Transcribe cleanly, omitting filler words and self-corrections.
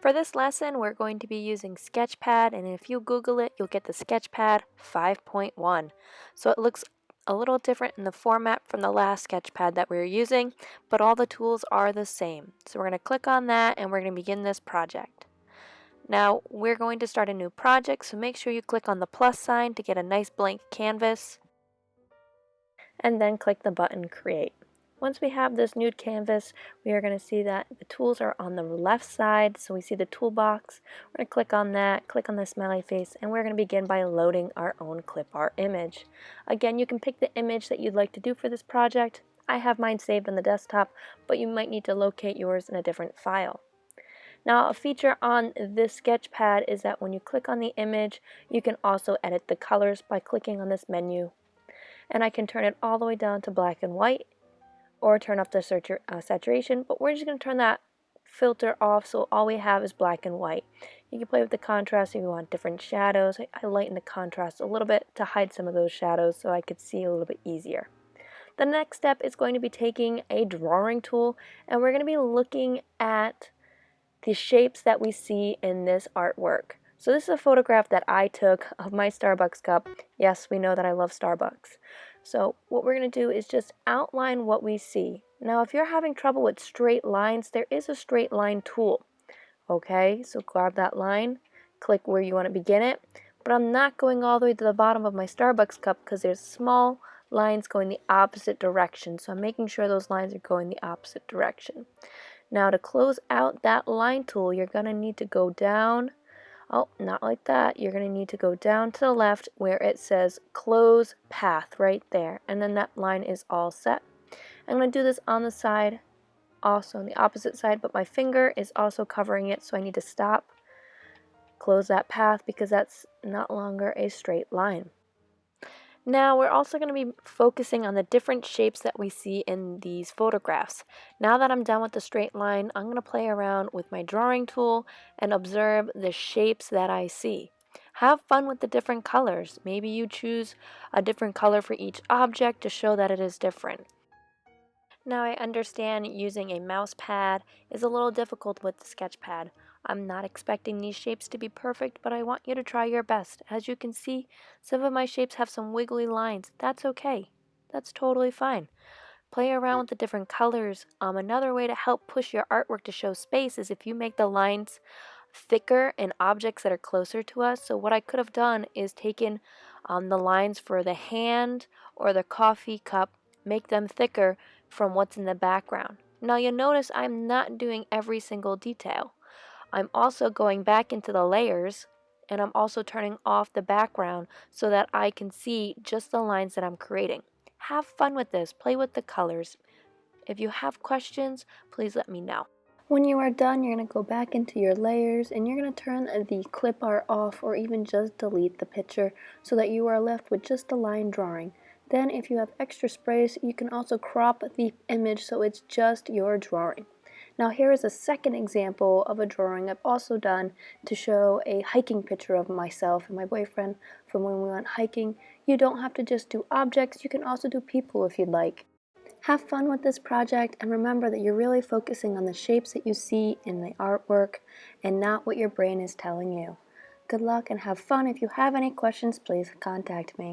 For this lesson, we're going to be using Sketchpad, and if you Google it, you'll get the Sketchpad 5.1. So it looks a little different in the format from the last Sketchpad that we were using, but all the tools are the same. So we're going to click on that, and we're going to begin this project. Now, we're going to start a new project, so make sure you click on the plus sign to get a nice blank canvas, and then click the button Create. Once we have this nude canvas, we are going to see that the tools are on the left side, so we see the toolbox. We're going to click on that, click on the smiley face, and we're going to begin by loading our own clip art image. Again, you can pick the image that you'd like to do for this project. I have mine saved on the desktop, but you might need to locate yours in a different file. Now, a feature on this Sketchpad is that when you click on the image, you can also edit the colors by clicking on this menu. And I can turn it all the way down to black and white, or turn off the saturation, but we're just going to turn that filter off so all we have is black and white. You can play with the contrast if you want different shadows. I lighten the contrast a little bit to hide some of those shadows so I could see a little bit easier. The next step is going to be taking a drawing tool, and we're going to be looking at the shapes that we see in this artwork. So this is a photograph that I took of my Starbucks cup. Yes, we know that I love Starbucks. So what we're going to do is just outline what we see. Now, if you're having trouble with straight lines, there is a straight line tool. Okay, so grab that line, click where you want to begin it. But I'm not going all the way to the bottom of my Starbucks cup because there's small lines going the opposite direction. So I'm making sure those lines are going the opposite direction. Now, to close out that line tool, you're going to need to go down. Oh, not like that. You're going to need to go down to the left where it says close path right there. And then that line is all set. I'm going to do this on the side, also on the opposite side, but my finger is also covering it, so I need to stop, close that path because that's not longer a straight line. Now we're also going to be focusing on the different shapes that we see in these photographs. Now that I'm done with the straight line, I'm going to play around with my drawing tool and observe the shapes that I see. Have fun with the different colors. Maybe you choose a different color for each object to show that it is different. Now I understand using a mouse pad is a little difficult with the Sketchpad. I'm not expecting these shapes to be perfect, but I want you to try your best. As you can see, some of my shapes have some wiggly lines. That's okay. That's totally fine. Play around with the different colors. Another way to help push your artwork to show space is if you make the lines thicker in objects that are closer to us. So what I could have done is taken the lines for the hand or the coffee cup, make them thicker from what's in the background. Now you'll notice I'm not doing every single detail. I'm also going back into the layers, and I'm also turning off the background so that I can see just the lines that I'm creating. Have fun with this. Play with the colors. If you have questions, please let me know. When you are done, you're going to go back into your layers and you're going to turn the clip art off or even just delete the picture so that you are left with just the line drawing. Then if you have extra space, you can also crop the image so it's just your drawing. Now here is a second example of a drawing I've also done to show a hiking picture of myself and my boyfriend from when we went hiking. You don't have to just do objects, you can also do people if you'd like. Have fun with this project and remember that you're really focusing on the shapes that you see in the artwork and not what your brain is telling you. Good luck and have fun. If you have any questions, please contact me.